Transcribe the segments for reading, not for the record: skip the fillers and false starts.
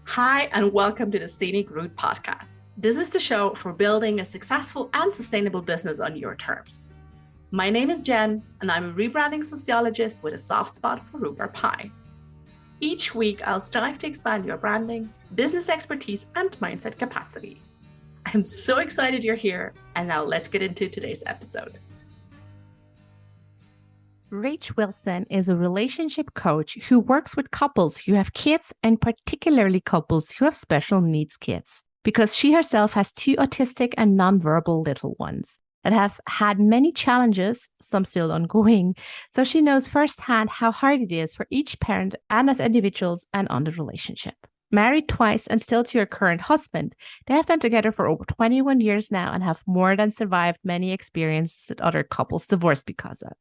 Hi, and welcome to the Scenic Route podcast. This is the show for building a successful and sustainable business on your terms. My name is Jen, and I'm a rebranding sociologist with a soft spot for rhubarb pie. Each week, I'll strive to expand your branding, business expertise, and mindset capacity. I'm so excited you're here, and now let's get into today's episode. Rach Wilson is a relationship coach who works with couples who have kids and particularly couples who have special needs kids, because she herself has two autistic and nonverbal little ones that have had many challenges, some still ongoing. So she knows firsthand how hard it is for each parent and as individuals and on the relationship. Married twice and still to her current husband, they have been together for over 21 years now and have more than survived many experiences that other couples divorced because of.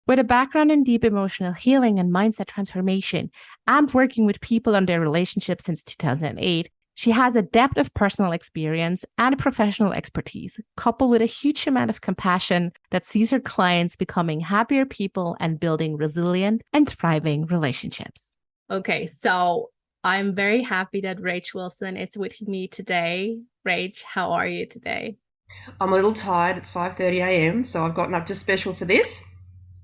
With a background in deep emotional healing and mindset transformation and working with people on their relationships since 2008, she has a depth of personal experience and professional expertise, coupled with a huge amount of compassion that sees her clients becoming happier people and building resilient and thriving relationships. Okay, so I'm very happy that Rach Wilson is with me today. Rach, how are you today? I'm a little tired. It's 5:30 a.m., so I've gotten up just special for this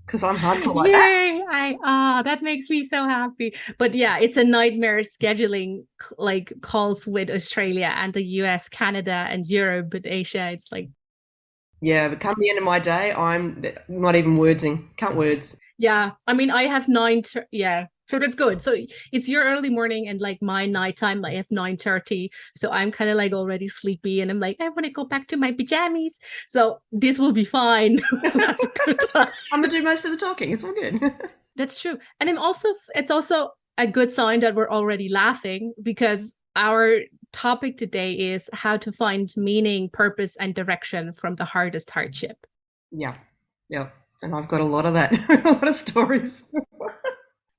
because I'm hardcore like that. Yay! That makes me so happy. But yeah, it's a nightmare scheduling like calls with Australia and the US, Canada, and Europe, but Asia, it's like Yeah, but come the end of my day, I'm not even wordsing. Can't words. yeah. I mean, I have yeah. So that's good. So it's your early morning and like my nighttime, I have 9:30. So I'm kind of like already sleepy and I'm like, I want to go back to my pajamas. So this will be fine. That's a good time. I'm gonna do most of the talking. It's all good. That's true. And it's also a good sign that we're already laughing because our topic today is how to find meaning, purpose, and direction from the hardest hardship. Yeah, yeah. And I've got a lot of that, a lot of stories.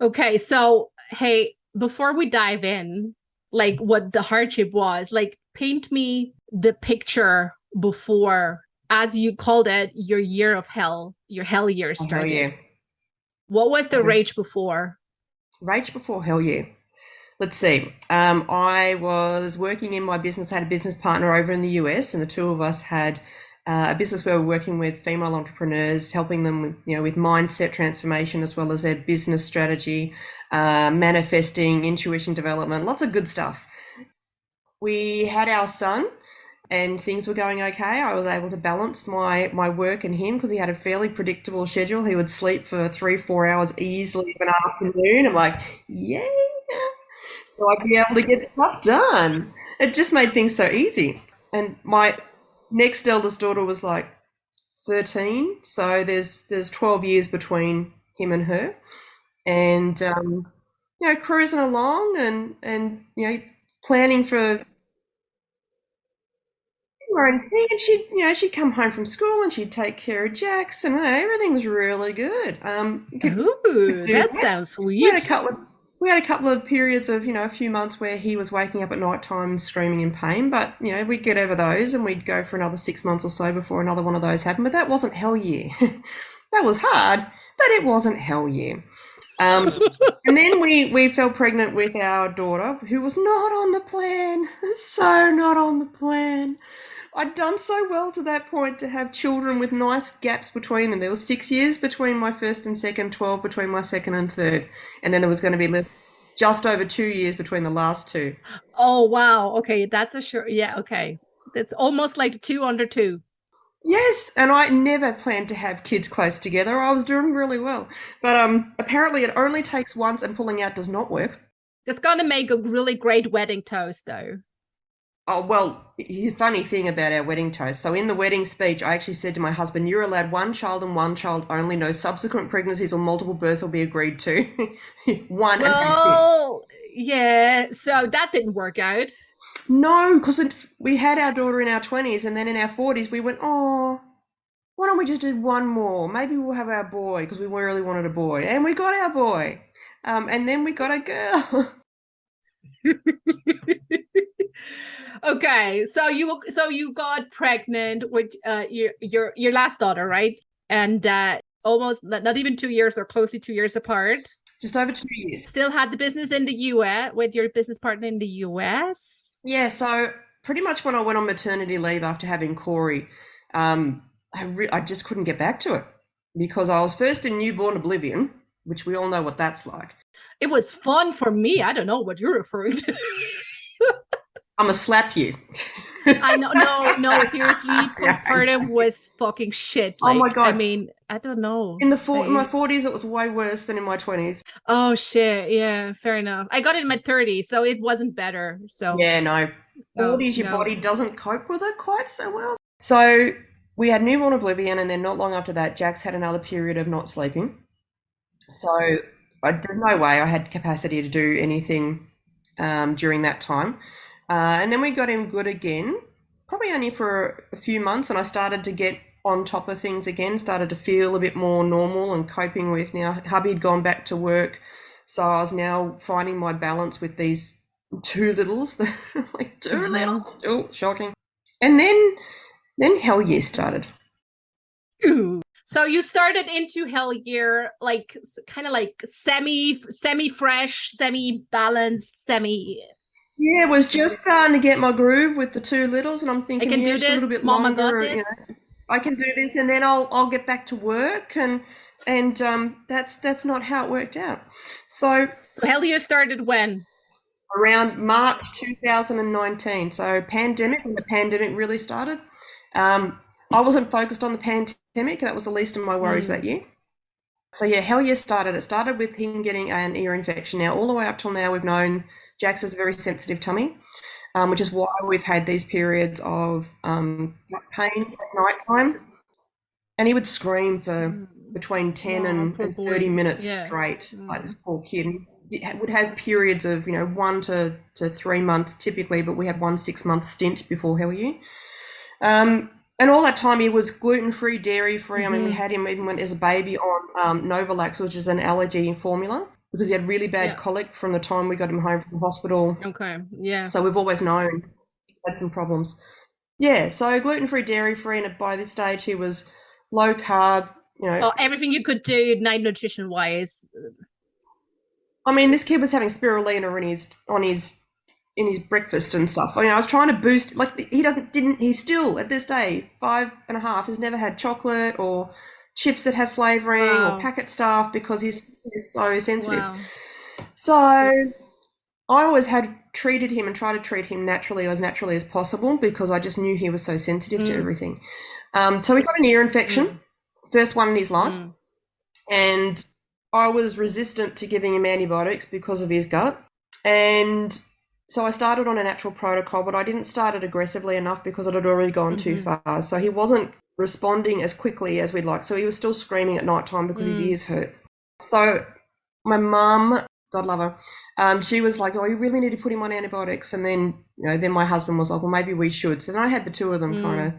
Okay, so hey, before we dive in, like what the hardship was, like paint me the picture before, as you called it, your year of hell, your hell year Oh, hell started. yeah. What was the rage before? Rage before hell yeah. Let's see. I was working in my business, had a business partner over in the US, and the two of us had a business where we're working with female entrepreneurs, helping them, with mindset transformation as well as their business strategy, manifesting, intuition development, lots of good stuff. We had our son, and things were going okay. I was able to balance my work and him because he had a fairly predictable schedule. He would sleep for 3-4 hours easily of an afternoon. I'm like, yeah. So I'd be able to get stuff done. It just made things so easy. And my next eldest daughter was like 13, so there's 12 years between him and her, and cruising along and planning for her own thing. And she'd come home from school and she'd take care of Jax, and everything was really good. Ooh, that sounds We had a sweet. couple of we had a couple of periods of, a few months where he was waking up at night time screaming in pain, but, we'd get over those and we'd go for another 6 months or so before another one of those happened. But that wasn't hell yeah. That was hard, but it wasn't hell yeah. And then we fell pregnant with our daughter, who was not on the plan, so not on the plan. I'd done so well to that point to have children with nice gaps between them. There was 6 years between my first and second, 12 between my second and third, and then there was going to be just over 2 years between the last two. Oh, wow. Okay, that's a sure. Yeah, okay. It's almost like 2 under 2. Yes, and I never planned to have kids close together. I was doing really well, but apparently it only takes once, and pulling out does not work. It's gonna make a really great wedding toast, though. Oh, well, the funny thing about our wedding toast. So in the wedding speech, I actually said to my husband, you're allowed one child and one child only. No subsequent pregnancies or multiple births will be agreed to. One and that's it. Well, yeah. So that didn't work out. No, because we had our daughter in our 20s, and then in our 40s, we went, oh, why don't we just do one more? Maybe we'll have our boy, because we really wanted a boy. And we got our boy. And then we got a girl. Okay, so you got pregnant with your last daughter, right? And almost not even 2 years or close to 2 years apart. just over 2 years. Still had the business in the US with your business partner in the US? Yeah, so pretty much when I went on maternity leave after having Corey, I just couldn't get back to it because I was first in newborn oblivion, which we all know what that's like. It was fun for me. I don't know what you're referring to. I'm gonna slap you. I know, no, seriously, postpartum was fucking shit. Oh my Like, God. I mean, I don't know. In my 40s, it was way worse than in my 20s. Oh shit, yeah, fair enough. I got it in my 30s, so it wasn't better. So Yeah, no, 40s, your no. body doesn't cope with it quite so well. So we had newborn oblivion, and then not long after that, Jax had another period of not sleeping. So there's no way I had capacity to do anything during that time. And then we got him good again, probably only for a few months, and I started to get on top of things again, started to feel a bit more normal and coping with. Now, hubby had gone back to work, so I was now finding my balance with these two littles, like two littles, still shocking. And then Hell Yeah started. Ooh. So you started into Hell Yeah, like kind of like semi-fresh, semi-balanced, semi. Yeah, it was just starting to get my groove with the two littles, and I'm thinking, I can do just a little this, bit Mama longer. got this. I can do this, and then I'll get back to work, and that's not how it worked out. So Hell Yeah started when? Around March 2019. So pandemic, when the pandemic really started. I wasn't focused on the pandemic. That was the least of my worries that year. So yeah, Hell Yeah started. It started with him getting an ear infection. Now, all the way up till now, we've known Jax has a very sensitive tummy, which is why we've had these periods of pain at night time. And he would scream for between 10 and 30 minutes straight, like this poor kid. And he would have periods of, 1 to 3 months typically, but we had 1 6-month stint before Hell Yeah. And all that time he was gluten-free, dairy-free. I mean, we had him even when as a baby on Novalax, which is an allergy formula, because he had really bad colic from the time we got him home from the hospital. Okay, yeah. So we've always known he's had some problems. Yeah, so gluten-free, dairy-free, and by this stage he was low carb, everything you could do night nutrition-wise. I mean, this kid was having spirulina in his breakfast and stuff. I was trying to boost, like, he still at this day, 5.5, has never had chocolate or chips that have flavoring or packet stuff because he's so sensitive. Wow. So I always had treated him and tried to treat him naturally or as naturally as possible because I just knew he was so sensitive to everything. So he got an ear infection, first one in his life, and I was resistant to giving him antibiotics because of his gut. And so I started on a natural protocol, but I didn't start it aggressively enough because it had already gone too far. So he wasn't responding as quickly as we'd like. So he was still screaming at night time because his ears hurt. So my mum, God love her, she was like, oh, you really need to put him on antibiotics. And then, then my husband was like, well, maybe we should. So then I had the two of them kind of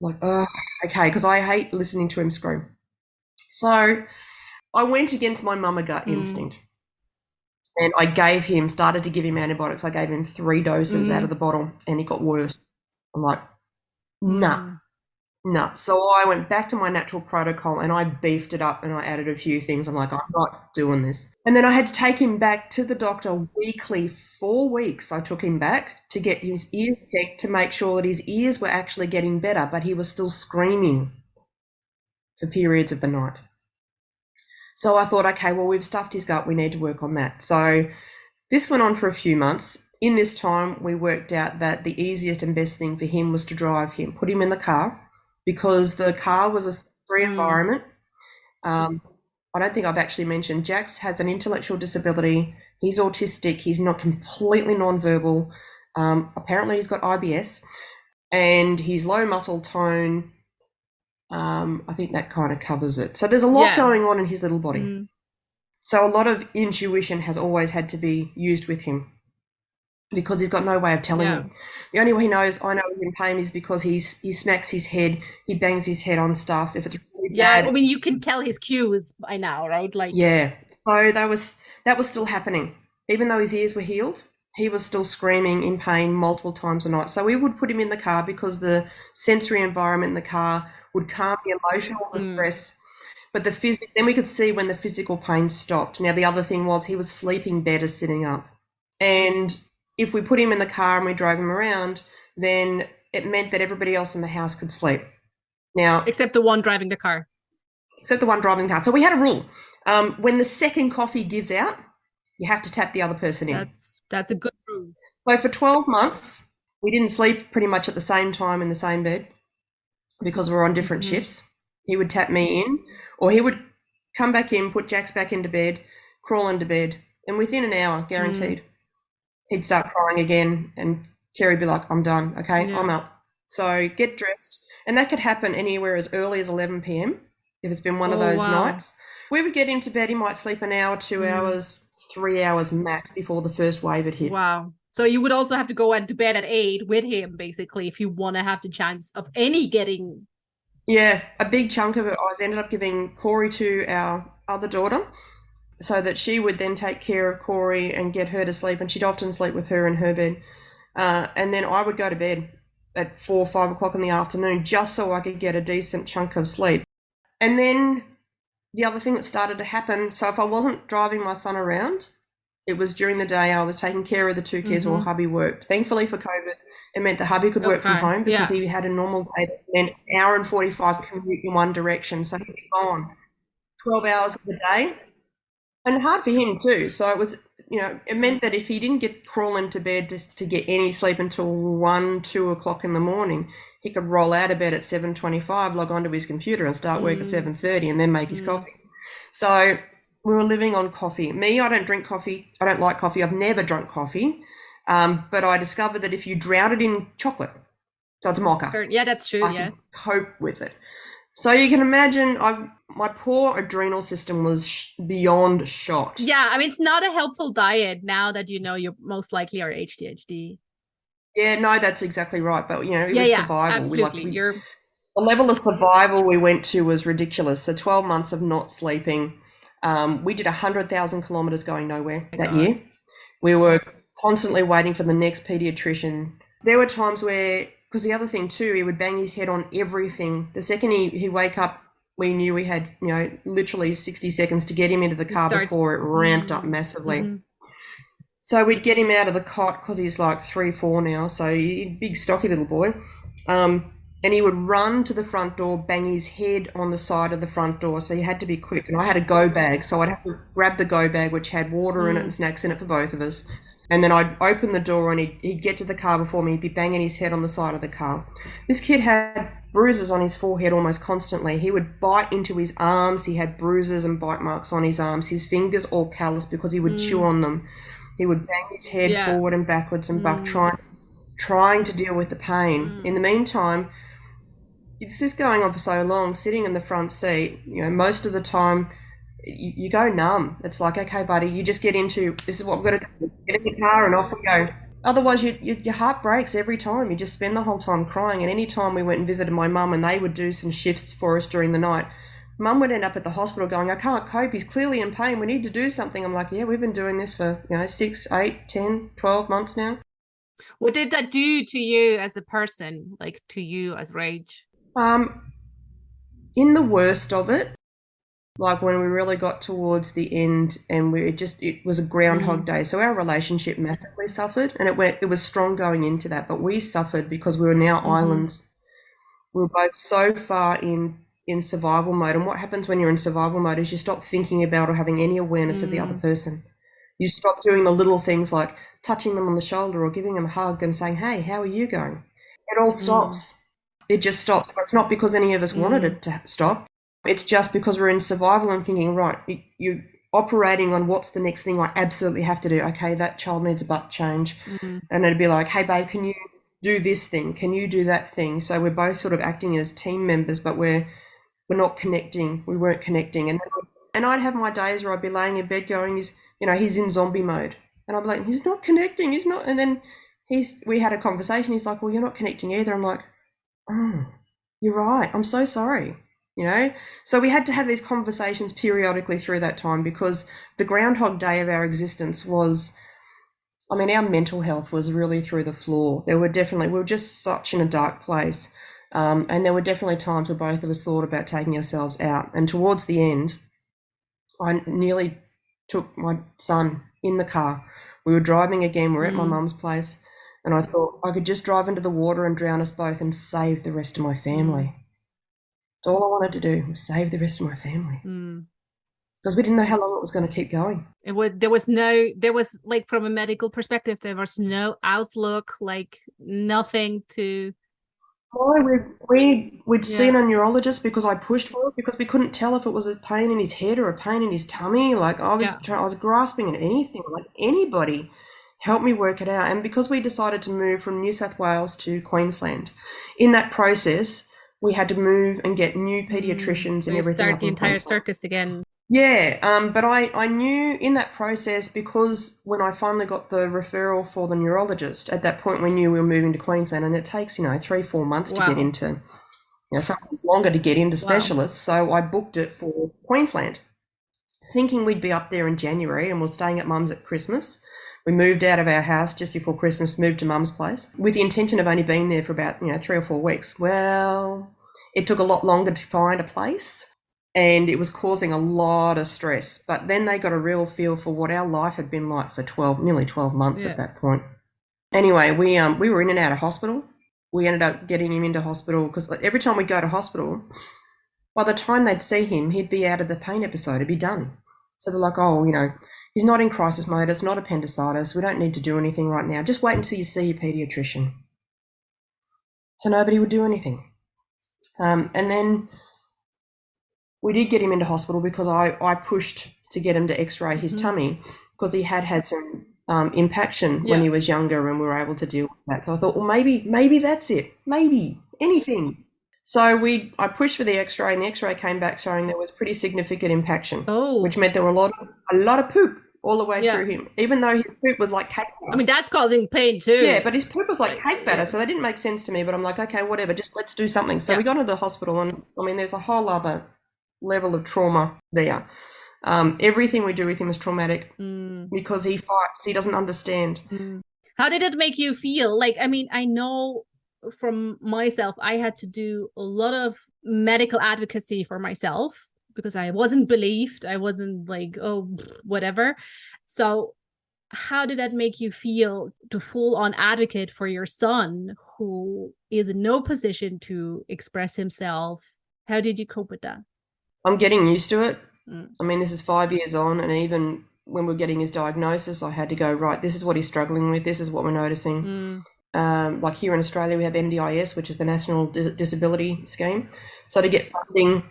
like, oh, okay, because I hate listening to him scream. So I went against my mama gut instinct. And I started to give him antibiotics. I gave him 3 doses out of the bottle and it got worse. I'm like, nah. So I went back to my natural protocol and I beefed it up and I added a few things. I'm like, I'm not doing this. And then I had to take him back to the doctor weekly, 4 weeks. I took him back to get his ears checked to make sure that his ears were actually getting better, but he was still screaming for periods of the night. So I thought, okay, well, we've stuffed his gut. We need to work on that. So this went on for a few months. In this time, we worked out that the easiest and best thing for him was to drive him, put him in the car, because the car was a free environment. I don't think I've actually mentioned Jax has an intellectual disability. He's autistic. He's not completely nonverbal. Apparently he's got IBS and he's low muscle tone. I think that kind of covers it. So there's a lot going on in his little body. So a lot of intuition has always had to be used with him because he's got no way of telling me. The only way I know he's in pain is because he smacks his head, he bangs his head on stuff. If it's really bad, I mean, you can tell his cues by now, right? Like, so that was still happening. Even though his ears were healed, he was still screaming in pain multiple times a night. So we would put him in the car because the sensory environment in the car would calm the emotional distress. But then we could see when the physical pain stopped. Now, the other thing was he was sleeping better sitting up. And if we put him in the car and we drove him around, then it meant that everybody else in the house could sleep. Now, except the one driving the car. Except the one driving the car. So we had a rule. When the second coffee gives out, you have to tap the other person in. That's a good rule. So for 12 months, we didn't sleep pretty much at the same time in the same bed because we were on different shifts. He would tap me in, or he would come back in, put Jax back into bed, crawl into bed, and within an hour, guaranteed, he'd start crying again, and Kerry'd be like, I'm done, okay, I'm up. So get dressed. And that could happen anywhere as early as 11 p.m. if it's been one of those nights. We would get into bed, he might sleep an hour, 2 hours, 3 hours max before the first wave had hit. Wow. So you would also have to go to bed at 8 with him, basically, if you want to have the chance of any getting... Yeah, a big chunk of it I ended up giving Corey to our other daughter so that she would then take care of Corey and get her to sleep, and she'd often sleep with her in her bed. And then I would go to bed at 4 or 5 o'clock in the afternoon just so I could get a decent chunk of sleep. And then the other thing that started to happen, so if I wasn't driving my son around, it was during the day I was taking care of the two kids while hubby worked. Thankfully for COVID, it meant the hubby could work from home because he had a normal day that meant an hour and 45 commute in one direction. So he'd be gone 12 hours of the day, and hard for him too. So it was, it meant that if he didn't crawl into bed just to get any sleep until 1, 2 o'clock in the morning, he could roll out of bed at 7:25, log onto his computer and start work at 7:30 and then make his coffee. So we were living on coffee. Me, I don't drink coffee. I don't like coffee. I've never drunk coffee. But I discovered that if you drown it in chocolate, so it's mocha. Yeah, that's true, I can cope with it. So you can imagine my poor adrenal system was beyond shot. Yeah, I mean, it's not a helpful diet now that you know you most likely are ADHD. Yeah, no, that's exactly right. But, it was survival. Absolutely. The level of survival we went to was ridiculous. So 12 months of not sleeping. We did 100,000 kilometres going nowhere that year. We were constantly waiting for the next paediatrician. There were times where, because the other thing too, he would bang his head on everything. The second he wake up, we knew we had, literally 60 seconds to get him into the car before it ramped up massively. So we'd get him out of the cot because he's like 3, 4 now. So he's a big, stocky little boy. And he would run to the front door, bang his head on the side of the front door. So you had to be quick. And I had a go bag. So I'd have to grab the go bag, which had water in it and snacks in it for both of us. And then I'd open the door and he'd get to the car before me. He'd be banging his head on the side of the car. This kid had bruises on his forehead almost constantly. He would bite into his arms. He had bruises and bite marks on his arms. His fingers all calloused because he would chew on them. He would bang his head forward and backwards and back, trying to deal with the pain. In the meantime, this is going on for so long, sitting in the front seat, most of the time you go numb. It's like, okay, buddy, you just get into, this is what we've got to do. Get in the car and off we go. Otherwise, your heart breaks every time. You just spend the whole time crying. And any time we went and visited my mum and they would do some shifts for us during the night, Mum would end up at the hospital going, I can't cope, he's clearly in pain, we need to do something. I'm like, yeah, we've been doing this for 6, 8, 10, 12 months now. What did that do to you as a person, like to you as Rach? In the worst of it, like when we really got towards the end and it was a groundhog day. So our relationship massively suffered, and it was strong going into that, but we suffered because we were now islands. We were both so far in survival mode. And what happens when you're in survival mode is you stop thinking about or having any awareness of the other person. You stop doing the little things like touching them on the shoulder or giving them a hug and saying, hey, how are you going? It all stops. It just stops. It's not because any of us wanted it to stop. It's just because we're in survival and thinking, right, you're operating on what's the next thing I absolutely have to do. Okay, that child needs a butt change. And it'd be like, hey, babe, can you do this thing? Can you do that thing? So we're both sort of acting as team members, but we're not connecting. We weren't connecting. And I'd have my days where I'd be laying in bed going, he's in zombie mode. And I'd be like, he's not connecting. He's not. And then we had a conversation. He's like, well, you're not connecting either. I'm like, oh, you're right. I'm so sorry. So we had to have these conversations periodically through that time because the groundhog day of our existence was, our mental health was really through the floor. We were just such in a dark place. And there were definitely times where both of us thought about taking ourselves out. And towards the end, I nearly took my son in the car. We were driving again. We're at my mum's place. And I thought I could just drive into the water and drown us both and save the rest of my family. That's all I wanted to do, was save the rest of my family. Because we didn't know how long it was going to keep going. There was like, from a medical perspective, there was no outlook, like nothing to... We'd seen a neurologist because I pushed for it, because we couldn't tell if it was a pain in his head or a pain in his tummy. Like I was grasping at anything, like anybody help me work it out. And because we decided to move from New South Wales to Queensland, in that process, we had to move and get new pediatricians and everything. Start the entire circus again. Yeah, but I knew in that process, because when I finally got the referral for the neurologist, at that point we knew we were moving to Queensland, and it takes 3-4 months to get into, sometimes longer to get into specialists. So I booked it for Queensland, thinking we'd be up there in January, and we're staying at mum's at Christmas. We moved out of our house just before Christmas, moved to mum's place with the intention of only being there for about 3 or 4 weeks. Well, it took a lot longer to find a place, and it was causing a lot of stress. But then they got a real feel for what our life had been like for nearly 12 months at that point. Anyway, we were in and out of hospital. We ended up getting him into hospital because every time we'd go to hospital, by the time they'd see him, he'd be out of the pain episode. It'd be done. So they're like, he's not in crisis mode. It's not appendicitis. We don't need to do anything right now. Just wait until you see your pediatrician. So nobody would do anything. And then we did get him into hospital because I pushed to get him to x-ray his tummy, because he had some impaction when he was younger, and we were able to deal with that. So I thought, well, maybe that's it. Maybe anything. So I pushed for the x-ray, and the x-ray came back showing there was pretty significant impaction, which meant there were a lot of poop all the way through him, even though his poop was like cake batter. I mean, that's causing pain too. Yeah, but his poop was like cake batter, so that didn't make sense to me. But I'm like, okay, whatever, just let's do something. So we got into the hospital, and I mean, there's a whole other level of trauma there. Everything we do with him is traumatic because he fights, he doesn't understand. How did it make you feel? Like, I mean, I know from myself, I had to do a lot of medical advocacy for myself because I wasn't believed. I wasn't like, oh, whatever. So how did that make you feel to full on advocate for your son who is in no position to express himself? How did you cope with that? I'm getting used to it. I mean, this is 5 years on, and even when we're getting his diagnosis, I had to go, right, this is what he's struggling with. This is what we're noticing. Like here in Australia, we have NDIS, which is the National Disability Scheme. So to get funding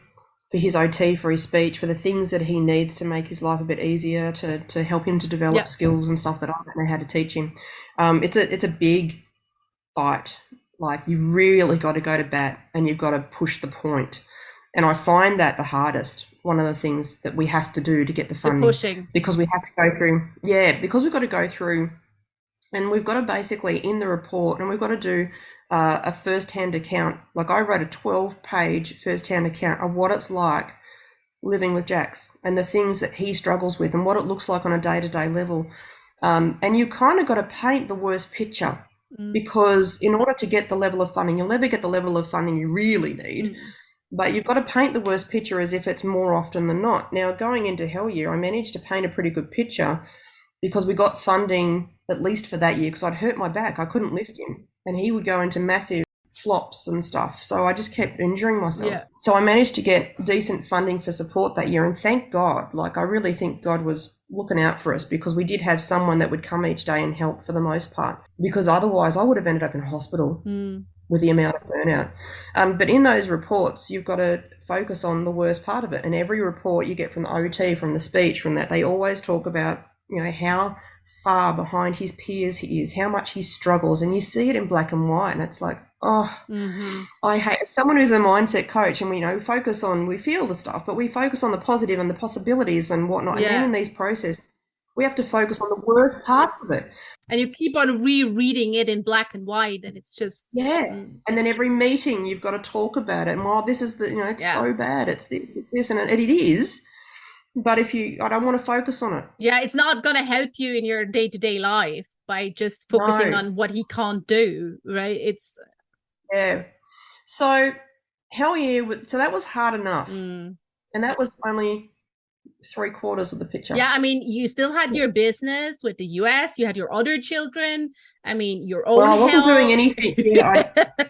for his OT, for his speech, for the things that he needs to make his life a bit easier, to help him to develop skills and stuff that I don't know how to teach him. It's a big fight. Like, you really got to go to bat, and you've got to push the point. And I find that the hardest, one of the things that we have to do to get the funding. Pushing. Because we have to go through, because we've got to go through, and we've got to basically, in the report, and we've got to do a first-hand account. Like, I wrote a 12-page first-hand account of what it's like living with Jax and the things that he struggles with and what it looks like on a day-to-day level. And you kind of got to paint the worst picture because in order to get the level of funding, you'll never get the level of funding you really need. But you've got to paint the worst picture as if it's more often than not. Now, going into Hell Year, I managed to paint a pretty good picture because we got funding at least for that year, because I'd hurt my back. I couldn't lift him, and he would go into massive flops and stuff. So I just kept injuring myself. So I managed to get decent funding for support that year, and thank God. Like, I really think God was looking out for us, because we did have someone that would come each day and help for the most part, because otherwise I would have ended up in hospital with the amount of burnout. But in those reports, you've got to focus on the worst part of it. And every report you get from the OT, from the speech, from that, they always talk about, how far behind his peers he is, how much he struggles. And you see it in black and white. And it's like, I hate someone who's a mindset coach, and we feel the stuff, but we focus on the positive and the possibilities and whatnot. And then in these processes, we have to focus on the worst parts of it. And you keep on rereading it in black and white, and it's just... And then every meeting you've got to talk about it. And while this is it's so bad, it's this, and it is. But I don't want to focus on it. Yeah, it's not going to help you in your day-to-day life by just focusing on what he can't do, right? So hell yeah, so that was hard enough. Mm. And that was only 3/4 of the picture. Yeah, I mean, you still had your business with the US, you had your other children, I mean, your own Well, I wasn't health. doing anything.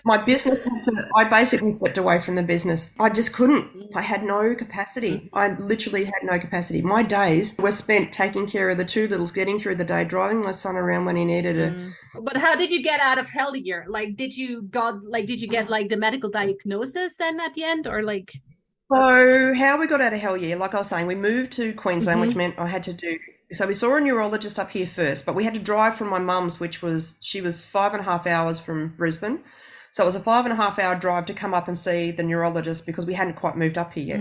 My business I basically stepped away from the business. I just couldn't. I had no capacity. I literally had no capacity. My days were spent taking care of the two littles, getting through the day, driving my son around when he needed it. But how did you get out of hell year? Like, did you get like the medical diagnosis then at the end, or like? So how we got out of hell year, like I was saying, we moved to Queensland, which meant I had to do. So we saw a neurologist up here first, but we had to drive from my mum's, she was 5.5 hours from Brisbane. So it was a 5.5 hour drive to come up and see the neurologist because we hadn't quite moved up here yet.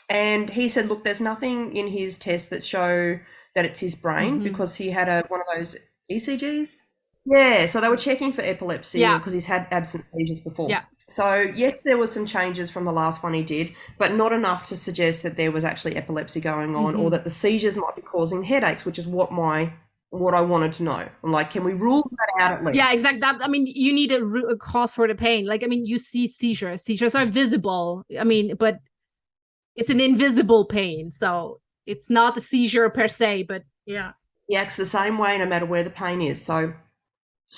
And he said, look, there's nothing in his tests that show that it's his brain because he had one of those ECGs. Yeah, so they were checking for epilepsy because he's had absent seizures before. Yeah. So yes, there was some changes from the last one he did, but not enough to suggest that there was actually epilepsy going on or that the seizures might be causing headaches, which is what I wanted to know. I'm like, can we rule that out at least? Yeah, exactly. I mean, you need a cause for the pain. Like, I mean, you see seizures. Seizures are visible. I mean, but it's an invisible pain. So it's not a seizure per se, but yeah. He acts the same way no matter where the pain is. So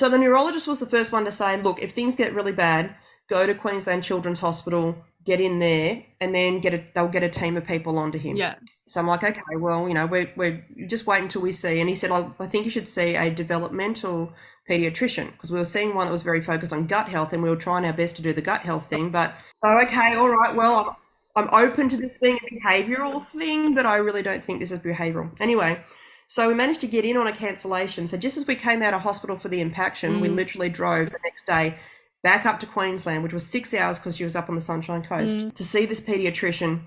the neurologist was the first one to say, look, if things get really bad, go to Queensland Children's Hospital, get in there, and then they'll get a team of people onto him. Yeah. So I'm like, okay, well, we're just wait until we see. And he said, I think you should see a developmental pediatrician because we were seeing one that was very focused on gut health and we were trying our best to do the gut health thing. But, okay, all right, well, I'm open to this being a behavioural thing, but I really don't think this is behavioural. Anyway, so we managed to get in on a cancellation. So just as we came out of hospital for the impaction, we literally drove the next day back up to Queensland, which was 6 hours because she was up on the Sunshine Coast, to see this pediatrician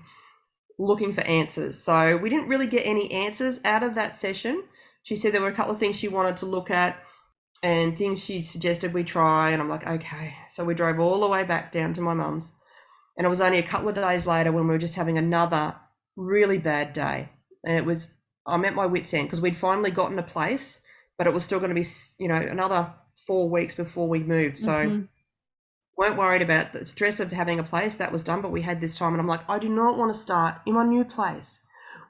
looking for answers. So we didn't really get any answers out of that session. She said there were a couple of things she wanted to look at and things she suggested we try. And I'm like, okay. So we drove all the way back down to my mum's. And it was only a couple of days later when we were just having another really bad day. And I'm at my wit's end because we'd finally gotten a place, but it was still going to be, another 4 weeks before we moved. So weren't worried about the stress of having a place. That was done, but we had this time. And I'm like, I do not want to start in my new place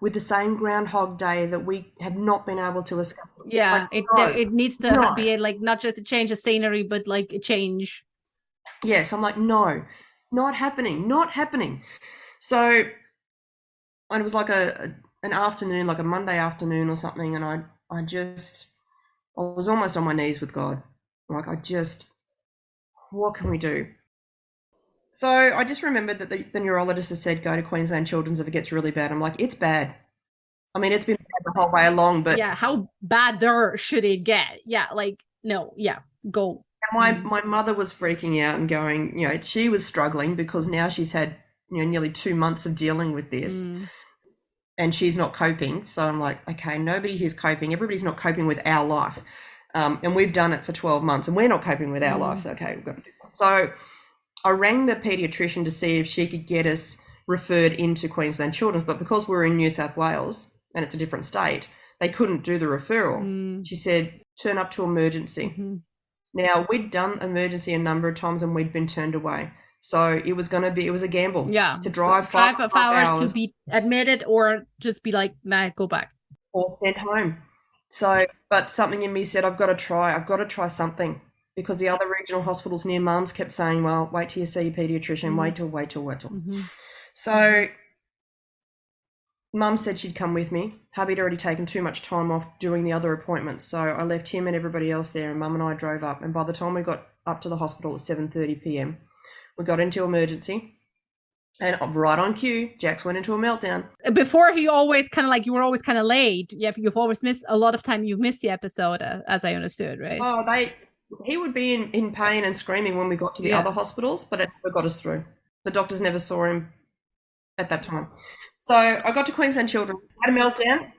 with the same Groundhog Day that we have not been able to escape. Yeah, it needs to be like not just a change of scenery, but like a change. Yes, I'm like, no, not happening. So it was like an afternoon, like a Monday afternoon or something, and I was almost on my knees with God. Like, what can we do? So I just remembered that the neurologist has said, go to Queensland Children's if it gets really bad. I'm like, it's bad. I mean, it's been bad the whole way along, but yeah, how bad there should it get? Yeah, like, no, yeah, go. And my mother was freaking out and going, she was struggling because now she's had, nearly 2 months of dealing with this and she's not coping. So I'm like, okay, nobody here's coping. Everybody's not coping with our life. And we've done it for 12 months and we're not coping with our life. Okay, we've got to do that. So I rang the pediatrician to see if she could get us referred into Queensland Children's, but because we're in New South Wales and it's a different state, they couldn't do the referral. She said, turn up to emergency. Now, we'd done emergency a number of times and we'd been turned away. So it was a gamble. Yeah. To drive so 5 hours to be admitted or just be like, nah, go back. Or sent home. So, but something in me said, I've got to try something because the other regional hospitals near Mum's kept saying, well, wait till you see your pediatrician, wait till. So Mum said she'd come with me. Hubby'd already taken too much time off doing the other appointments. So I left him and everybody else there and Mum and I drove up. And by the time we got up to the hospital at 7:30 p.m, we got into emergency. And right on cue, Jax went into a meltdown. Before you were always kind of late. You've always missed a lot of time. You've missed the episode, as I understood, right? Oh, he would be in pain and screaming when we got to the other hospitals, but it never got us through. The doctors never saw him at that time. So I got to Queensland Children, had a meltdown.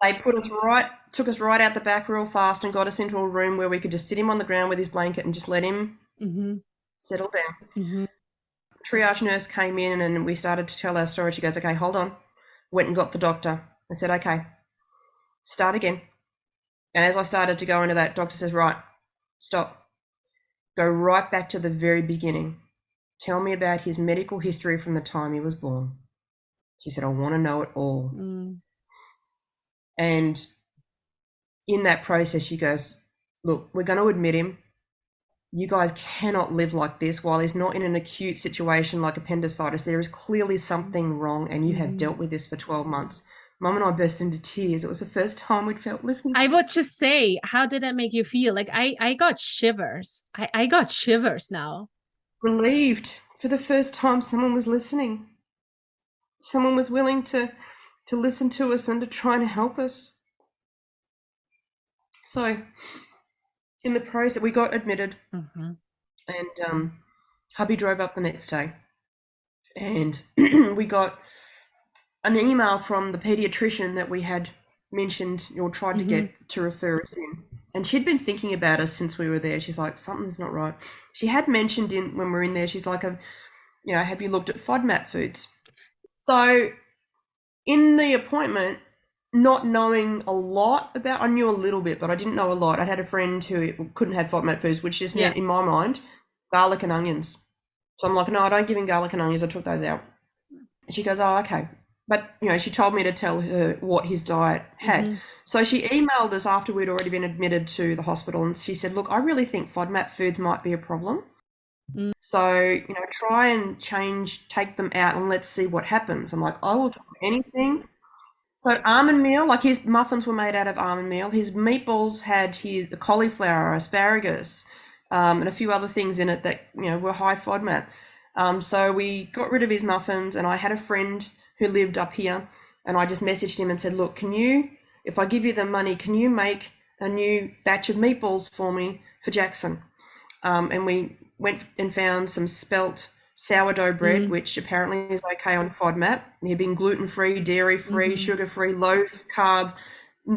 They took us right out the back real fast and got us into a room where we could just sit him on the ground with his blanket and just let him settle down. Triage nurse came in and we started to tell our story. She goes, okay, hold on. Went and got the doctor and said, okay, start again. And as I started to go into that, doctor says, right, stop. Go right back to the very beginning. tell me about his medical history from the time he was born. She said, I want to know it all. And in that process, she goes, look, we're going to admit him. You guys cannot live like this. While he's not in an acute situation like appendicitis, there is clearly something wrong, and you have dealt with this for 12 months. Mum and I burst into tears. It was the first time we'd felt listened to. I would just say, how did that make you feel? Like, I got shivers. I got shivers now. Relieved. For the first time, someone was listening. Someone was willing to listen to us and to try to help us. So in the process, we got admitted, and hubby drove up the next day, and we got an email from the pediatrician that we had mentioned or tried to get to refer us in. And she'd been thinking about us since we were there. She's like, something's not right. She had mentioned when we were in there, she's like, have you looked at FODMAP foods? So in the appointment, not knowing a lot about, I knew a little bit, but I didn't know a lot. I'd had a friend who couldn't have FODMAP foods, which just meant, in my mind, garlic and onions. So I'm like, no, I don't give him garlic and onions. I took those out. She goes, oh, okay. But, she told me to tell her what his diet had. So she emailed us after we'd already been admitted to the hospital, and she said, look, I really think FODMAP foods might be a problem. So, try and take them out and let's see what happens. I'm like, I will try anything. So almond meal, like his muffins were made out of almond meal. His meatballs had the cauliflower, asparagus, and a few other things in it that, were high FODMAP. So we got rid of his muffins, and I had a friend who lived up here, and I just messaged him and said, look, if I give you the money, can you make a new batch of meatballs for me for Jackson? And we went and found some spelt sourdough bread, which apparently is okay on FODMAP. He'd been gluten-free, dairy-free, sugar-free, low-carb,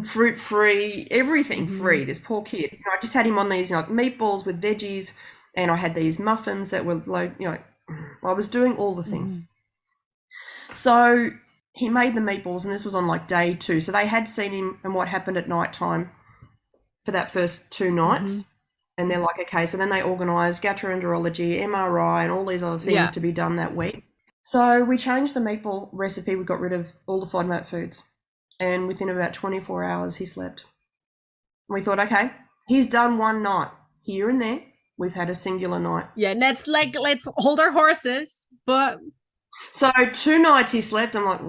fruit-free, everything free, this poor kid. I just had him on these meatballs with veggies, and I had these muffins that were low, I was doing all the things. So he made the meatballs, and this was on day 2. So they had seen him and what happened at night time for that first 2 nights. And they're like, okay, so then they organised gastroenterology, MRI, and all these other things to be done that week. So we changed the meatball recipe. We got rid of all the FODMAP foods. And within about 24 hours, he slept. We thought, okay, he's done one night. Here and there, we've had a singular night. Yeah, let's hold our horses, but... So 2 nights he slept. I'm like,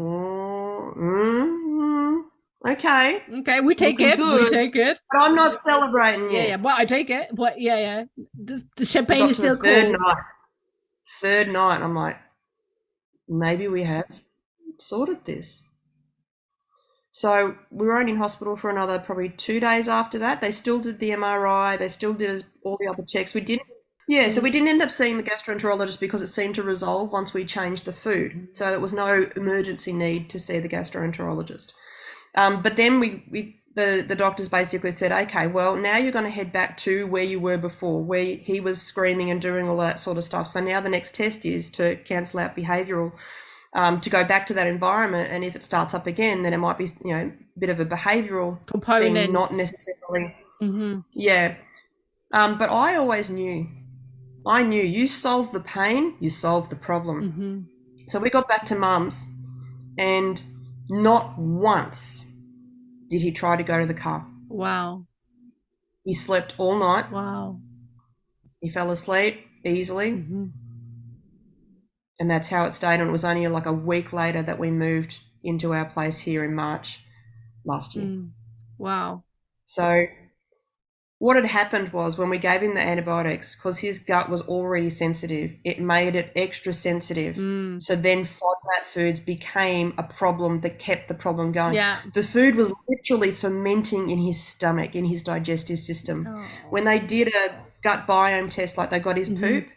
okay. Okay, we take it. Good. We take it. But I'm not celebrating yet. Yeah. Well, I take it. But the champagne is still cold. Third night, I'm like, maybe we have sorted this. So we were only in hospital for another probably 2 days after that. They still did the MRI. They still did all the other checks. So we didn't end up seeing the gastroenterologist because it seemed to resolve once we changed the food. So there was no emergency need to see the gastroenterologist. But then the doctors basically said, okay, well, now you're going to head back to where you were before, where he was screaming and doing all that sort of stuff. So now the next test is to cancel out behavioural, to go back to that environment. And if it starts up again, then it might be, a bit of a behavioural component, thing, not necessarily. Yeah. But I always knew. I knew you solve the pain, you solve the problem. So we got back to Mum's, and not once did he try to go to the car. Wow. He slept all night. Wow. He fell asleep easily. And that's how it stayed. And it was only a week later that we moved into our place here in March last year. Wow. So what had happened was when we gave him the antibiotics, because his gut was already sensitive, it made it extra sensitive. So then FODMAP foods became a problem that kept the problem going. Yeah. The food was literally fermenting in his stomach, in his digestive system. When they did a gut biome test, like they got his poop,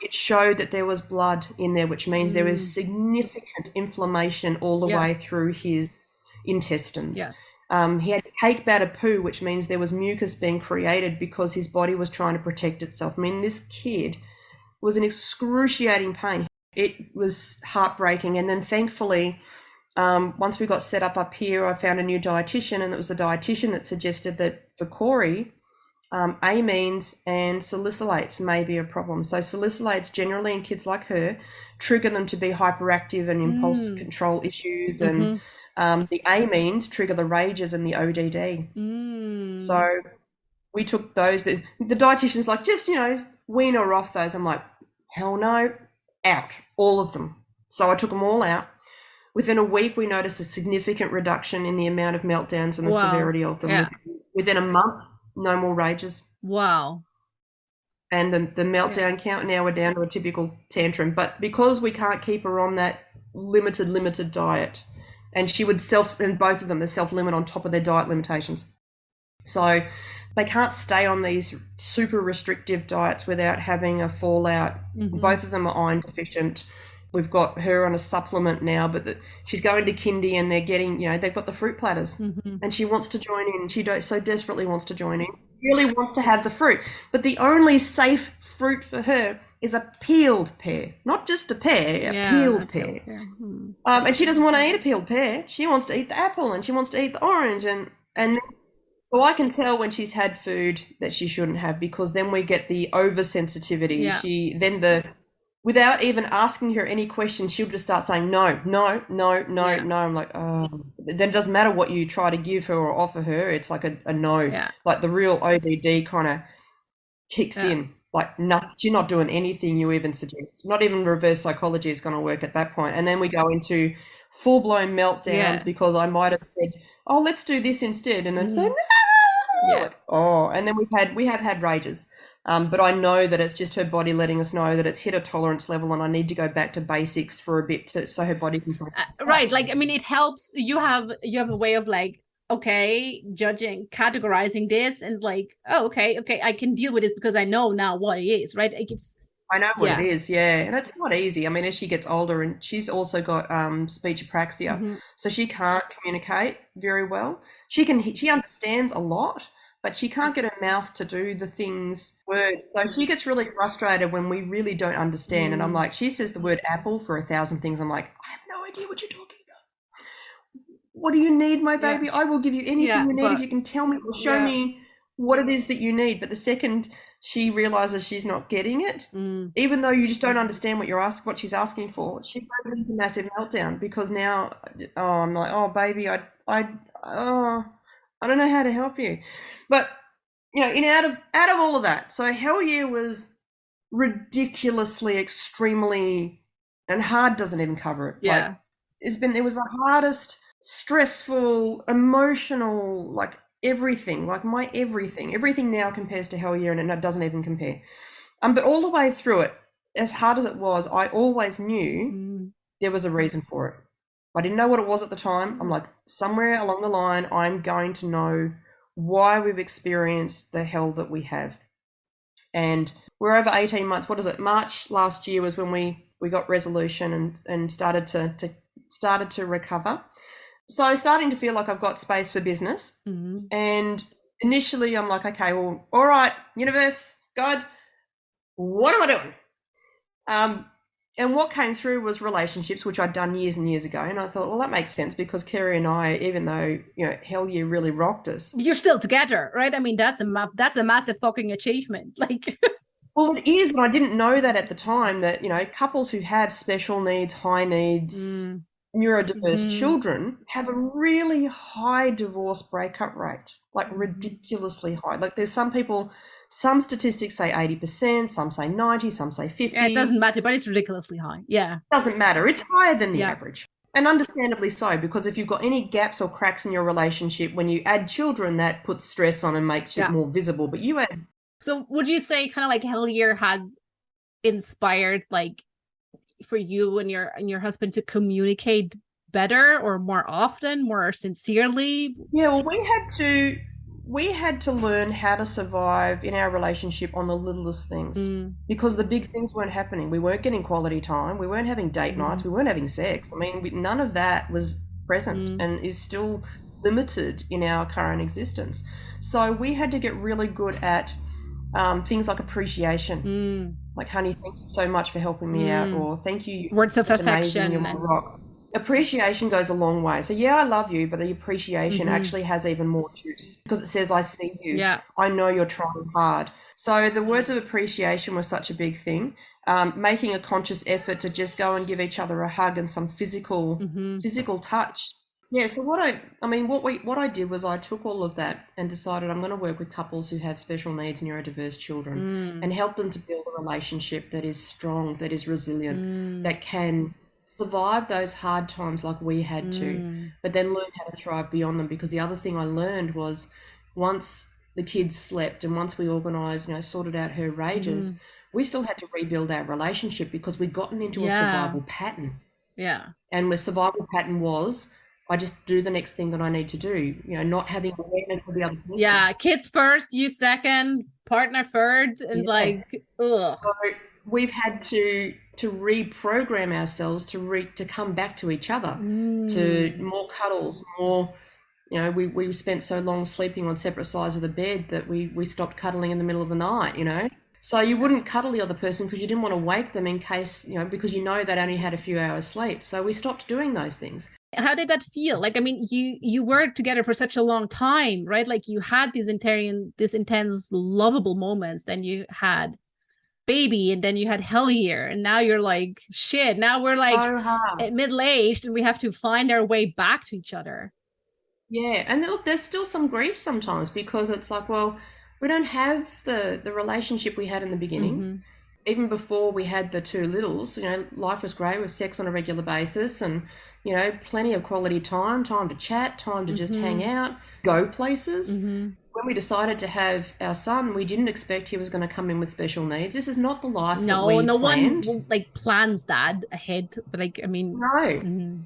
it showed that there was blood in there, which means there was significant inflammation all the way through his intestines. He had cake batter poo, which means there was mucus being created because his body was trying to protect itself. I mean, this kid was in excruciating pain. It was heartbreaking. And then thankfully, once we got set up here, I found a new dietitian, and it was the dietitian that suggested that for Corey, amines and salicylates may be a problem. So salicylates generally in kids like her trigger them to be hyperactive and impulse control issues, and the amines trigger the rages and the ODD. So we took those. The dietitian's like, just, wean her off those. I'm like, hell no, out, all of them. So I took them all out. Within a week, we noticed a significant reduction in the amount of meltdowns and the severity of them. Yeah. Within a month, no more rages. Wow. And the meltdown count, now we're down to a typical tantrum. But because we can't keep her on that limited diet, and she would and both of them, they self-limit on top of their diet limitations. So they can't stay on these super restrictive diets without having a fallout. Both of them are iron deficient. We've got her on a supplement now, but she's going to kindy, and they're getting, they've got the fruit platters, and she wants to join in. She so desperately wants to join in. Really wants to have the fruit, but the only safe fruit for her is a peeled pear, not just a pear, a peeled pear. And she doesn't want to eat a peeled pear. She wants to eat the apple, and she wants to eat the orange, and so I can tell when she's had food that she shouldn't have, because then we get the oversensitivity. Yeah. Without even asking her any questions, she'll just start saying no. I'm like, oh. Then it doesn't matter what you try to give her or offer her. It's like a no. Yeah. Like the real ODD kind of kicks in. Like nothing, she's not doing anything you even suggest. Not even reverse psychology is going to work at that point. And then we go into full-blown meltdowns because I might have said, oh, let's do this instead. And then say, no. Yeah. Like, and then we have had rages. But I know that it's just her body letting us know that it's hit a tolerance level, and I need to go back to basics for a bit so her body can. Right. Like, I mean, it helps. You have a way of like, okay, judging, categorizing this, and like, oh, okay, I can deal with this because I know now what it is, right? Like I know what it is, yeah, and it's not easy. I mean, as she gets older, and she's also got speech apraxia, so she can't communicate very well. She understands a lot, but she can't get her mouth to do the words. So she gets really frustrated when we really don't understand. And I'm like, she says the word apple for 1,000 things. I'm like, I have no idea what you're talking about. What do you need, my baby? I will give you anything you need if you can tell me or show me what it is that you need. But the second she realizes she's not getting it, even though you just don't understand what she's asking for, she goes into a massive meltdown, because now I'm like, oh, baby, I don't know how to help you. But, out of all of that, so Hell Yeah was ridiculously, extremely, and hard doesn't even cover it. Yeah. Like, it was the hardest, stressful, emotional, like everything, like my everything now compares to Hell Yeah, and it doesn't even compare. But all the way through it, as hard as it was, I always knew there was a reason for it. I didn't know what it was at the time. I'm like, somewhere along the line, I'm going to know why we've experienced the hell that we have. And we're over 18 months. What is it? March last year was when we got resolution and started to recover. So starting to feel like I've got space for business. And initially I'm like, okay, well, all right, universe, God, what am I doing? And what came through was relationships, which I'd done years and years ago. And I thought, well, that makes sense, because Kerry and I, even though, Hell Yeah really rocked us. You're still together, right? I mean, that's a massive fucking achievement. Like, well, it is. And I didn't know that at the time, that, couples who have special needs, high needs, neurodiverse children have a really high divorce breakup rate, like ridiculously high. Like there's some statistics say 80%, some say 90, some say 50. Yeah, it doesn't matter, but it's ridiculously high. Yeah. Doesn't matter. It's higher than the average. And understandably so, because if you've got any gaps or cracks in your relationship, when you add children, that puts stress on and makes it more visible. But you add. So would you say kind of like Hell Yeah has inspired, like, for you and your husband to communicate better or more often, more sincerely? Yeah, well, we had to learn how to survive in our relationship on the littlest things, because the big things weren't happening. We weren't getting quality time. We weren't having date nights. We weren't having sex. I mean, none of that was present and is still limited in our current existence. So we had to get really good at things like appreciation. Like, honey, thank you so much for helping me out, or thank you. Words of affection. Amazing, you're my rock. Appreciation goes a long way. So yeah, I love you, but the appreciation actually has even more juice because it says, I see you. Yeah. I know you're trying hard. So the words of appreciation were such a big thing. Making a conscious effort to just go and give each other a hug and some physical touch. Yeah. So what I did was I took all of that and decided I'm going to work with couples who have special needs and neurodiverse children and help them to build a relationship that is strong, that is resilient, that can survive those hard times like we had to, but then learn how to thrive beyond them. Because the other thing I learned was once the kids slept and once we organised, sorted out her rages, we still had to rebuild our relationship because we'd gotten into a survival pattern. Yeah. And the survival pattern was, I just do the next thing that I need to do, not having awareness of the other person. Yeah, kids first, you second, partner third, and ugh. So we've had to reprogram ourselves to come back to each other, to more cuddles, more, we spent so long sleeping on separate sides of the bed that we stopped cuddling in the middle of the night, So you wouldn't cuddle the other person because you didn't want to wake them in case, because they'd only had a few hours sleep. So we stopped doing those things. How did that feel? Like, I mean, you were together for such a long time, right? Like you had these intense, lovable moments. Then you had baby, and then you had hell year, and now you're like, shit. Now we're like middle-aged, and we have to find our way back to each other. Yeah, and look, there's still some grief sometimes because it's like, well, we don't have the relationship we had in the beginning. Even before we had the two littles, life was great with sex on a regular basis and, plenty of quality time to chat, time to just hang out, go places. When we decided to have our son, we didn't expect he was going to come in with special needs. This is not the life that we planned. No one plans that ahead. But no.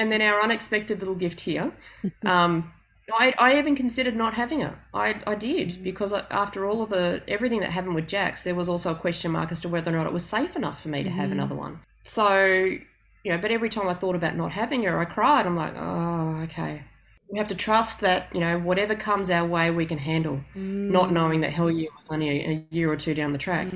And then our unexpected little gift here. I even considered not having her. I did because after all of everything that happened with Jax, there was also a question mark as to whether or not it was safe enough for me to have another one. So, but every time I thought about not having her, I cried. I'm like, oh, okay. We have to trust that, whatever comes our way, we can handle, not knowing that hell year was only a year or two down the track.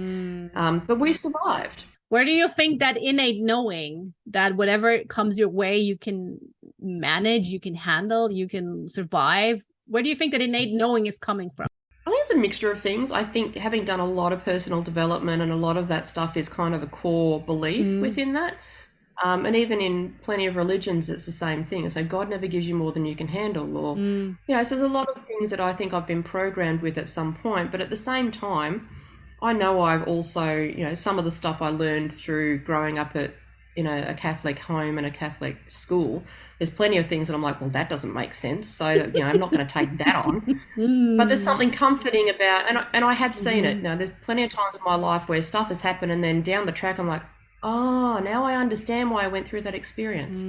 But we survived. Where do you think that innate knowing that whatever comes your way, you can manage, you can handle, you can survive? Where do you think that innate knowing is coming from? I think it's a mixture of things. I think having done a lot of personal development and a lot of that stuff is kind of a core belief within that. And even in plenty of religions, it's the same thing. So God never gives you more than you can handle. Or, so there's a lot of things that I think I've been programmed with at some point. But at the same time, I know I've also, some of the stuff I learned through growing up in a Catholic home and a Catholic school, there's plenty of things that I'm like, well, that doesn't make sense. So, I'm not going to take that on. But there's something comforting about, and I have seen it. Now, there's plenty of times in my life where stuff has happened and then down the track, I'm like, oh, now I understand why I went through that experience.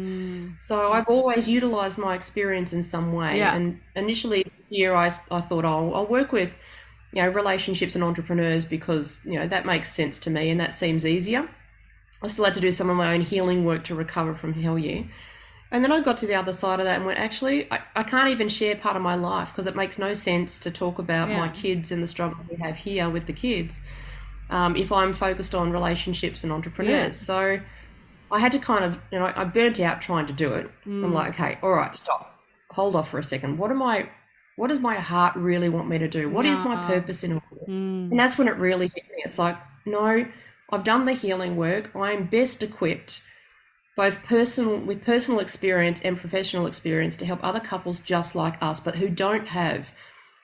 So I've always utilized my experience in some way. Yeah. And initially this year, I thought, I'll work with, relationships and entrepreneurs because, that makes sense to me and that seems easier. I still had to do some of my own healing work to recover from hell year. And then I got to the other side of that and went, actually, I can't even share part of my life because it makes no sense to talk about my kids and the struggle we have here with the kids if I'm focused on relationships and entrepreneurs. So I had to kind of, I burnt out trying to do it. I'm like, okay, all right, stop. Hold off for a second. What does my heart really want me to do? What is my purpose in all this? And that's when it really hit me. It's like, no, I've done the healing work. I'm best equipped, both with personal experience and professional experience, to help other couples just like us, but who don't have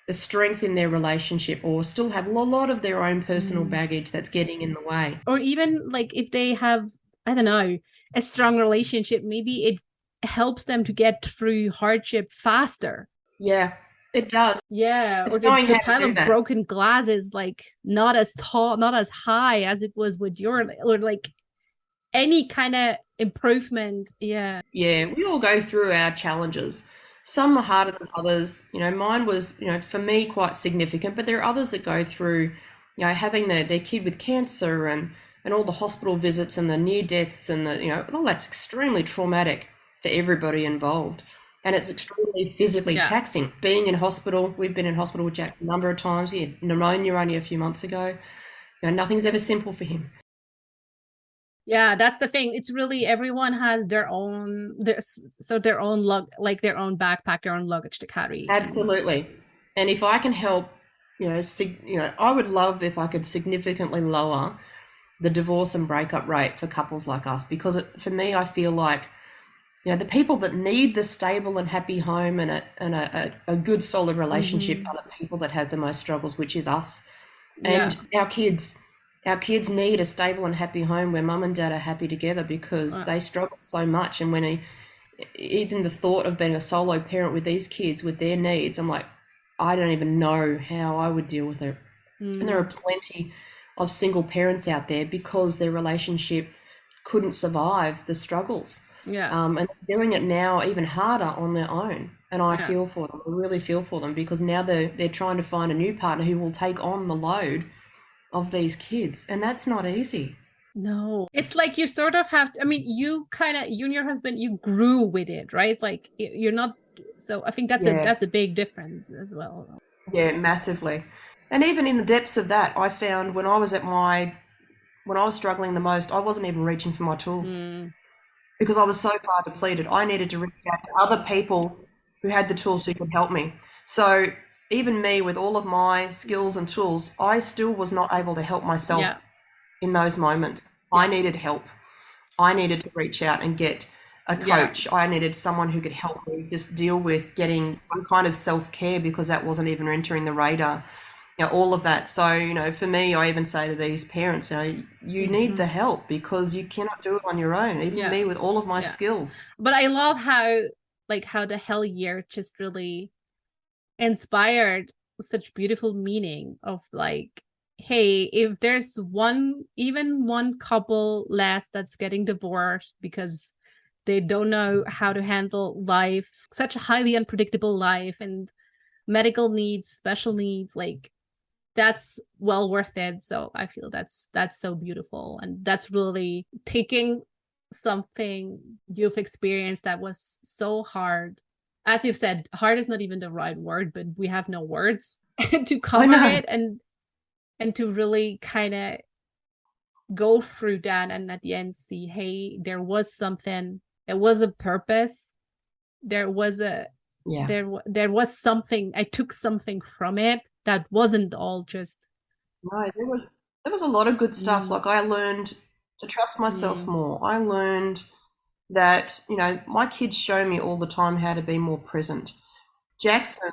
the strength in their relationship or still have a lot of their own personal baggage that's getting in the way. Or even if they have, I don't know, a strong relationship, maybe it helps them to get through hardship faster. Yeah, it does. Yeah, it's or the pile of broken glass is not as tall, not as high as it was with your, or any kind of improvement. Yeah, we all go through our challenges. Some are harder than others. Mine was, for me, quite significant, but there are others that go through, having their kid with cancer and all the hospital visits and the near deaths and all that's extremely traumatic for everybody involved. And it's extremely physically taxing. Being in hospital, we've been in hospital with Jack a number of times. He had pneumonia only a few months ago. Nothing's ever simple for him. Yeah, that's the thing. It's really everyone has their own their own like their own backpack, their own luggage to carry. Absolutely. And if I can help, I would love if I could significantly lower the divorce and breakup rate for couples like us, because for me, I feel like, the people that need the stable and happy home and a good solid relationship are the people that have the most struggles, which is us. And our kids need a stable and happy home where mum and dad are happy together, because they struggle so much. And even the thought of being a solo parent with these kids with their needs, I'm like, I don't even know how I would deal with it. And there are plenty of single parents out there because their relationship couldn't survive the struggles. And they're doing it now even harder on their own. And I feel for them. I really feel for them, because now they're trying to find a new partner who will take on the load of these kids. And that's not easy. No, it's like you sort of have to, I mean, you and your husband, you grew with it, right? Like you're not, so I think that's a big difference as well. Yeah, massively. And even in the depths of that, I found when I was struggling the most, I wasn't even reaching for my tools, because I was so far depleted. I needed to reach out to other people who had the tools who could help me. So even me, with all of my skills and tools, I still was not able to help myself in those moments. I needed help. I needed to reach out and get a coach. I needed someone who could help me just deal with getting some kind of self-care, because that wasn't even entering the radar. All of that. So, for me, I even say to these parents, you need the help, because you cannot do it on your own. Even me with all of my skills. But I love how the Hell Year just really inspired such beautiful meaning of like, hey, if there's even one couple less that's getting divorced because they don't know how to handle life, such a highly unpredictable life, and medical needs, special needs, like that's well worth it. So I feel that's so beautiful, and that's really taking something you've experienced that was so hard. As you've said, hard is not even the right word, but we have no words to cover it, and to really kind of go through that, and at the end see, hey, there was something, there was a purpose, there was there was something, I took something from it that wasn't all just there was a lot of good stuff. Like, I learned to trust myself more. I learned that, my kids show me all the time how to be more present. Jackson,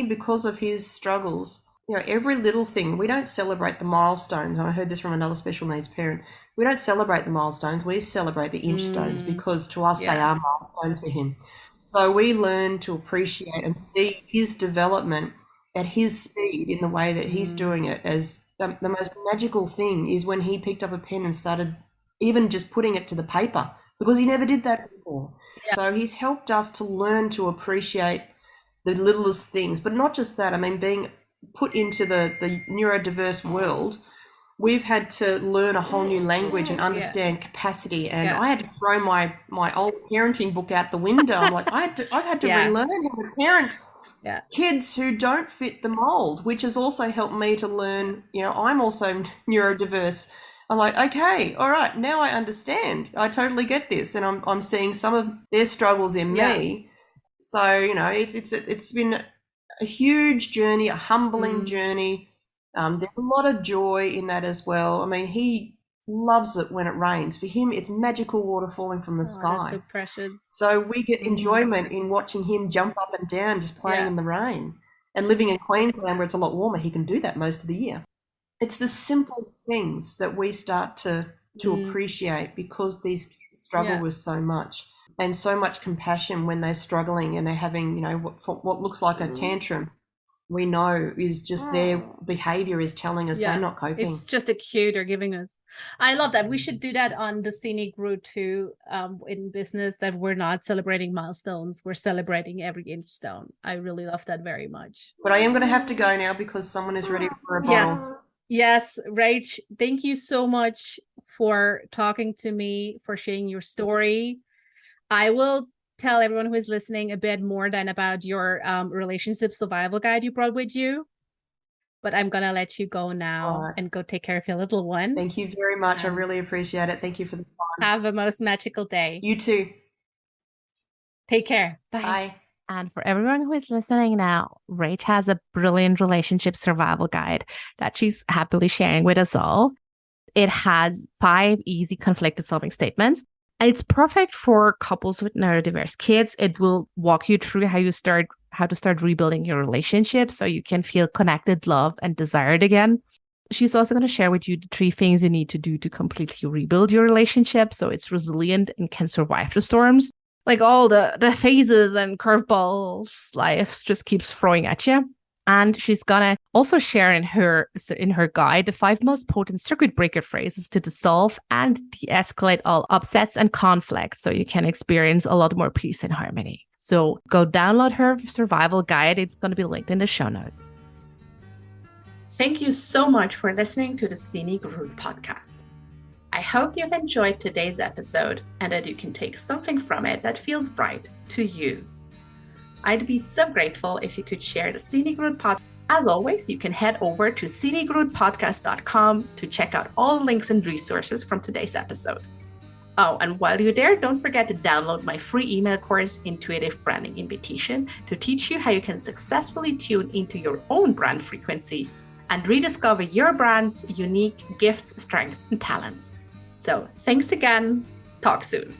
because of his struggles, every little thing, we don't celebrate the milestones. And I heard this from another special needs parent. We don't celebrate the milestones. We celebrate the inch stones, because to us, they are milestones for him. So we learn to appreciate and see his development at his speed in the way that he's doing it. As the most magical thing is when he picked up a pen and started even just putting it to the paper, because he never did that before. So he's helped us to learn to appreciate the littlest things. But not just that, I mean, being put into the neurodiverse world, we've had to learn a whole new language and understand capacity. And I had to throw my old parenting book out the window. I'm like, I've had to relearn how to parent kids who don't fit the mold, which has also helped me to learn, I'm also neurodiverse. I'm like, okay, all right, now I understand. I totally get this. And I'm seeing some of their struggles in me. So, it's been a huge journey, a humbling journey. There's a lot of joy in that as well. I mean, he loves it when it rains. For him, it's magical water falling from the sky. That's so precious. So we get enjoyment in watching him jump up and down, just playing in the rain. And living in Queensland, where it's a lot warmer, he can do that most of the year. It's the simple things that we start to appreciate, because these kids struggle with so much, and so much compassion when they're struggling and they're having, what looks like a tantrum. We know is just their behavior is telling us they're not coping. It's just a cue they're giving us. I love that. We should do that on the scenic route too, in business, that we're not celebrating milestones. We're celebrating every inch stone. I really love that very much. But I am going to have to go now, because someone is ready for a bottle. Yes, Rach, thank you so much for talking to me, for sharing your story. I will tell everyone who is listening a bit more then about your relationship survival guide you brought with you. But I'm going to let you go now and go take care of your little one. Thank you very much. I really appreciate it. Thank you for the time. Have a most magical day. You too. Take care. Bye. Bye. And for everyone who is listening now, Rach has a brilliant relationship survival guide that she's happily sharing with us all. It has 5 easy conflict solving statements. And it's perfect for couples with neurodiverse kids. It will walk you through how to start rebuilding your relationship so you can feel connected, loved, and desired again. She's also going to share with you the 3 things you need to do to completely rebuild your relationship so it's resilient and can survive the storms. Like all the phases and curveballs life just keeps throwing at you. And she's gonna also share in her guide the 5 most potent circuit breaker phrases to dissolve and de-escalate all upsets and conflicts so you can experience a lot more peace and harmony. So go download her survival guide. It's going to be linked in the show notes. Thank you so much for listening to the Scenic Route podcast. I hope you've enjoyed today's episode and that you can take something from it that feels right to you. I'd be so grateful if you could share the Scenic Route podcast. As always, you can head over to scenicroutepodcast.com to check out all the links and resources from today's episode. Oh, and while you're there, don't forget to download my free email course, Intuitive Branding Invitation, to teach you how you can successfully tune into your own brand frequency and rediscover your brand's unique gifts, strengths, and talents. So thanks again. Talk soon.